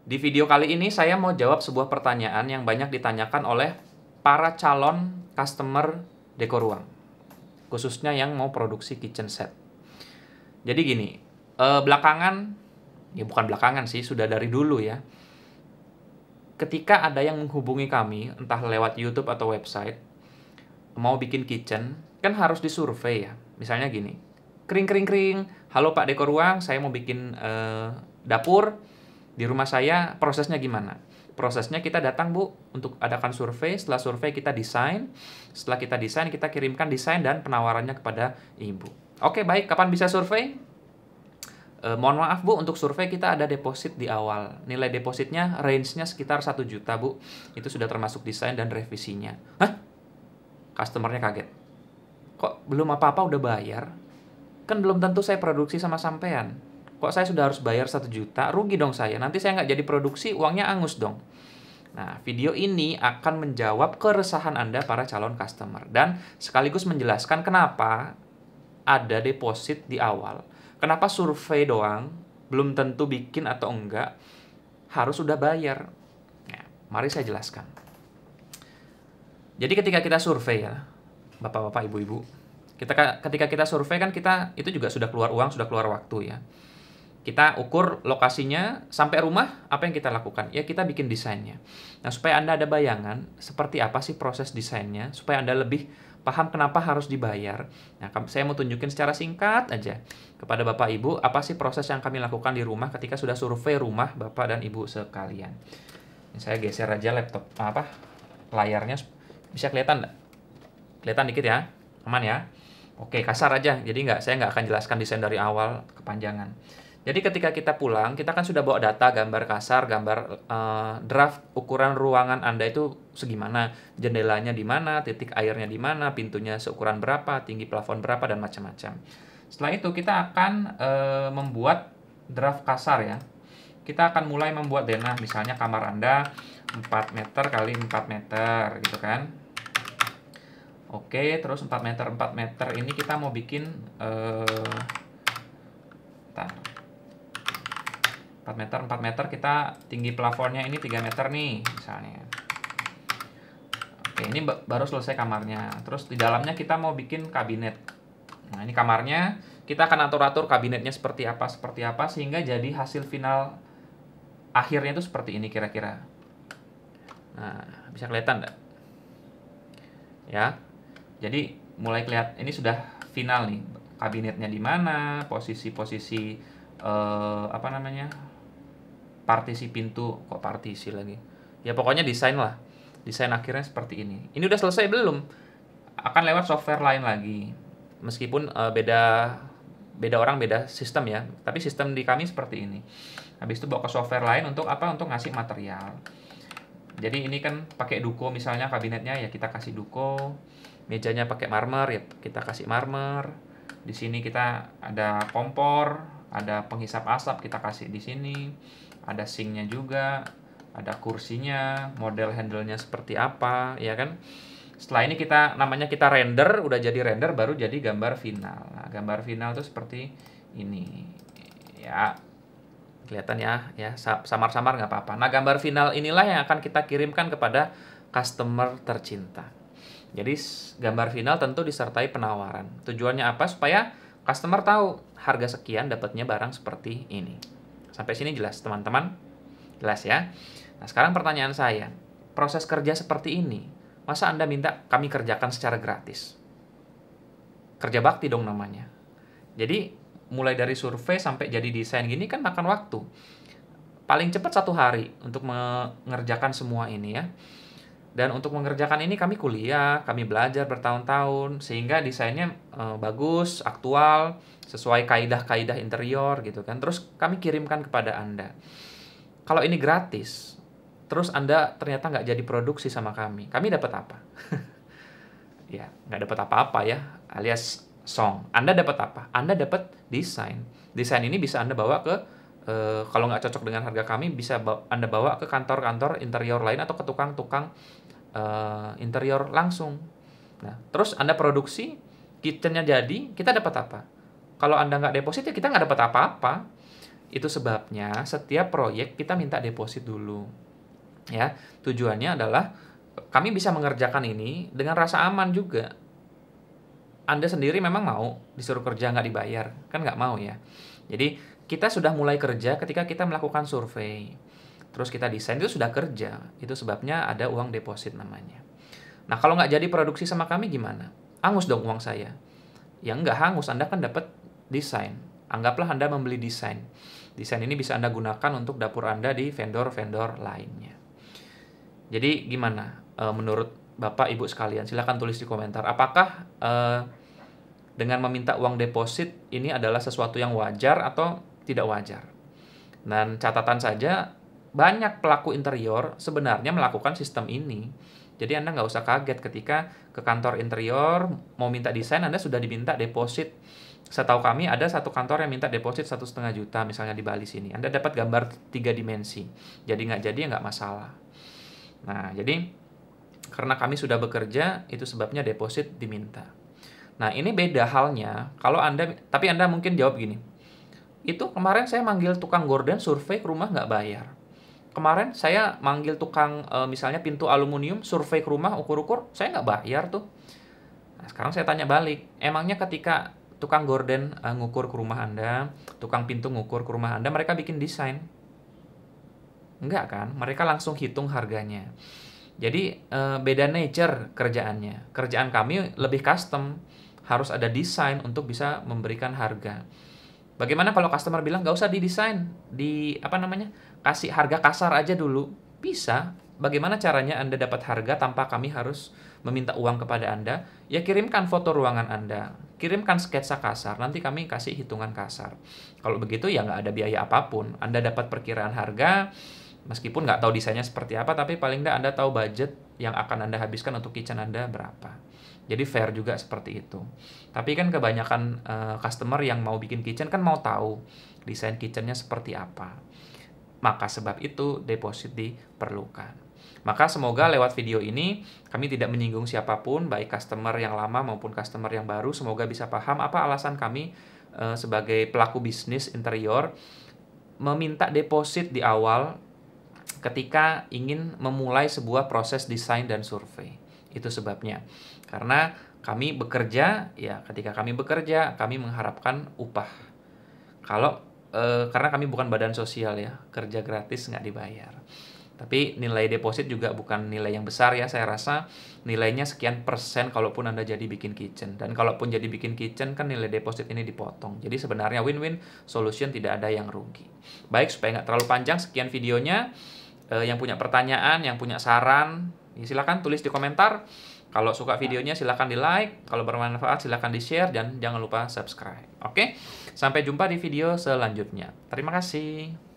Di video kali ini saya mau jawab sebuah pertanyaan yang banyak ditanyakan oleh para calon customer dekor ruang, khususnya yang mau produksi kitchen set. Jadi gini, belakangan, ya bukan belakangan sih, sudah dari dulu ya, ketika ada yang menghubungi kami, entah lewat YouTube atau website, mau bikin kitchen, kan harus disurvei ya. Misalnya gini, kring kring kring, halo Pak Dekor Ruang, saya mau bikin dapur di rumah saya, prosesnya gimana? Prosesnya kita datang Bu, untuk adakan survei, setelah survei kita desain, setelah kita desain, kita kirimkan desain dan penawarannya kepada Ibu. Oke baik, kapan bisa survei? Mohon maaf Bu, untuk survei kita ada deposit di awal. Nilai depositnya range-nya sekitar 1 juta Bu. Itu sudah termasuk desain dan revisinya. Hah? Customer-nya kaget. Kok belum apa-apa udah bayar? Kan belum tentu saya produksi sama sampean. Kok saya sudah harus bayar 1 juta? Rugi dong saya. Nanti saya nggak jadi produksi, uangnya angus dong. Nah, video ini akan menjawab keresahan Anda para calon customer. Dan sekaligus menjelaskan kenapa ada deposit di awal. Kenapa survei doang, belum tentu bikin atau enggak, harus sudah bayar. Nah, mari saya jelaskan. Jadi ketika kita survei ya, Bapak-bapak, Ibu-ibu, ketika kita survei kan kita itu juga sudah keluar uang, sudah keluar waktu ya. Kita ukur lokasinya, sampai rumah, apa yang kita lakukan? Ya, kita bikin desainnya. Nah, supaya Anda ada bayangan, seperti apa sih proses desainnya, supaya Anda lebih paham kenapa harus dibayar. Nah, saya mau tunjukin secara singkat aja kepada Bapak Ibu, apa sih proses yang kami lakukan di rumah ketika sudah survei rumah Bapak dan Ibu sekalian. Ini saya geser aja laptop, layarnya, bisa kelihatan nggak? Kelihatan dikit ya, aman ya? Oke, kasar aja, jadi saya nggak akan jelaskan desain dari awal, kepanjangan. Jadi ketika kita pulang, kita kan sudah bawa data, gambar kasar, gambar draft ukuran ruangan Anda itu segimana, jendelanya di mana, titik airnya di mana, pintunya seukuran berapa, tinggi plafon berapa, dan macam-macam. Setelah itu kita akan membuat draft kasar ya. Kita akan mulai membuat denah, misalnya kamar Anda 4 meter kali 4 meter gitu kan. Oke, terus 4 meter ini kita mau bikin 4 meter kita tinggi plafonnya ini 3 meter nih misalnya. Oke, ini baru selesai kamarnya. Terus di dalamnya kita mau bikin kabinet. Nah, ini kamarnya, kita akan atur-atur kabinetnya seperti apa sehingga jadi hasil final akhirnya itu seperti ini kira-kira. Nah, bisa kelihatan enggak? Ya. Jadi mulai kelihatan ini sudah final nih. Kabinetnya di mana, posisi-posisi partisi pintu, kok partisi lagi. Ya pokoknya desain lah. Desain akhirnya seperti ini. Ini udah selesai belum? Akan lewat software lain lagi. Meskipun beda orang beda sistem ya, tapi sistem di kami seperti ini. Habis itu bawa ke software lain untuk apa? Untuk ngasih material. Jadi ini kan pakai duko misalnya kabinetnya ya kita kasih duko. Mejanya pakai marmer ya kita kasih marmer. Di sini kita ada kompor, ada penghisap asap kita kasih di sini. Ada sinknya juga, ada kursinya, model handle-nya seperti apa, ya kan? Setelah ini namanya kita render, udah jadi render baru jadi gambar final. Nah, gambar final itu seperti ini. Ya, kelihatan ya, samar-samar nggak apa-apa. Nah, gambar final inilah yang akan kita kirimkan kepada customer tercinta. Jadi, gambar final tentu disertai penawaran. Tujuannya apa? Supaya customer tahu harga sekian dapatnya barang seperti ini. Sampai sini jelas, teman-teman? Jelas ya? Nah, sekarang pertanyaan saya. Proses kerja seperti ini, masa Anda minta kami kerjakan secara gratis? Kerja bakti dong namanya. Jadi, mulai dari survei sampai jadi desain gini kan makan waktu. Paling cepat 1 hari untuk mengerjakan semua ini ya. Dan untuk mengerjakan ini kami kuliah, kami belajar bertahun-tahun, sehingga desainnya bagus, aktual, sesuai kaidah-kaidah interior gitu kan. Terus kami kirimkan kepada Anda. Kalau ini gratis, terus Anda ternyata nggak jadi produksi sama kami dapat apa? Ya, nggak dapat apa-apa ya, alias song. Anda dapat apa? Anda dapat desain. Desain ini bisa Anda bawa ke, kalau nggak cocok dengan harga kami, bisa Anda bawa ke kantor-kantor interior lain atau ke tukang-tukang interior langsung. Nah, terus Anda produksi, kitchennya jadi, kita dapat apa? Kalau Anda nggak deposit ya kita nggak dapat apa-apa. Itu sebabnya setiap proyek kita minta deposit dulu. Ya, tujuannya adalah kami bisa mengerjakan ini dengan rasa aman juga. Anda sendiri memang mau disuruh kerja nggak dibayar? Kan nggak mau ya. Jadi kita sudah mulai kerja ketika kita melakukan survei. Terus kita desain itu sudah kerja. Itu sebabnya ada uang deposit namanya. Nah kalau nggak jadi produksi sama kami gimana? Hangus dong uang saya. Ya nggak hangus, Anda kan dapat desain. Anggaplah Anda membeli desain. Desain ini bisa Anda gunakan untuk dapur Anda di vendor-vendor lainnya. Jadi gimana menurut Bapak Ibu sekalian? Silahkan tulis di komentar. Apakah dengan meminta uang deposit ini adalah sesuatu yang wajar atau tidak wajar? Dan catatan saja, banyak pelaku interior sebenarnya melakukan sistem ini. Jadi Anda nggak usah kaget ketika ke kantor interior mau minta desain, Anda sudah diminta deposit. Setahu kami ada satu kantor yang minta deposit 1,5 juta misalnya di Bali sini. Anda dapat gambar 3 dimensi. Jadi nggak jadi ya nggak masalah. Nah, jadi karena kami sudah bekerja, itu sebabnya deposit diminta. Nah, ini beda halnya kalau tapi Anda mungkin jawab gini, itu kemarin saya manggil tukang gorden survei ke rumah nggak bayar. Kemarin saya manggil tukang misalnya pintu aluminium survei ke rumah ukur-ukur, saya nggak bayar tuh. Nah, sekarang saya tanya balik, emangnya ketika tukang gorden ngukur ke rumah Anda, tukang pintu ngukur ke rumah Anda, mereka bikin desain? Enggak kan? Mereka langsung hitung harganya. Jadi beda nature kerjaannya. Kerjaan kami lebih custom, harus ada desain untuk bisa memberikan harga. Bagaimana kalau customer bilang nggak usah didesain, kasih harga kasar aja dulu? Bisa. Bagaimana caranya Anda dapat harga tanpa kami harus meminta uang kepada Anda? Ya kirimkan foto ruangan Anda, kirimkan sketsa kasar, nanti kami kasih hitungan kasar. Kalau begitu ya nggak ada biaya apapun. Anda dapat perkiraan harga, meskipun nggak tahu desainnya seperti apa, tapi paling nggak Anda tahu budget yang akan Anda habiskan untuk kitchen Anda berapa. Jadi fair juga seperti itu. Tapi kan kebanyakan customer yang mau bikin kitchen kan mau tahu desain kitchennya seperti apa. Maka sebab itu deposit diperlukan. Maka semoga lewat video ini kami tidak menyinggung siapapun, baik customer yang lama maupun customer yang baru. Semoga bisa paham apa alasan kami sebagai pelaku bisnis interior meminta deposit di awal ketika ingin memulai sebuah proses desain dan survei. Itu sebabnya. Karena kami bekerja, ya ketika kami bekerja, kami mengharapkan upah. Karena kami bukan badan sosial ya, kerja gratis nggak dibayar. Tapi nilai deposit juga bukan nilai yang besar ya, saya rasa nilainya sekian persen kalaupun Anda jadi bikin kitchen. Dan kalaupun jadi bikin kitchen kan nilai deposit ini dipotong. Jadi sebenarnya win-win solution, tidak ada yang rugi. Baik, supaya nggak terlalu panjang, sekian videonya. Yang punya pertanyaan, yang punya saran, ya silakan tulis di komentar. Kalau suka videonya silakan di like, kalau bermanfaat silakan di share, dan jangan lupa subscribe. Oke, sampai jumpa di video selanjutnya. Terima kasih.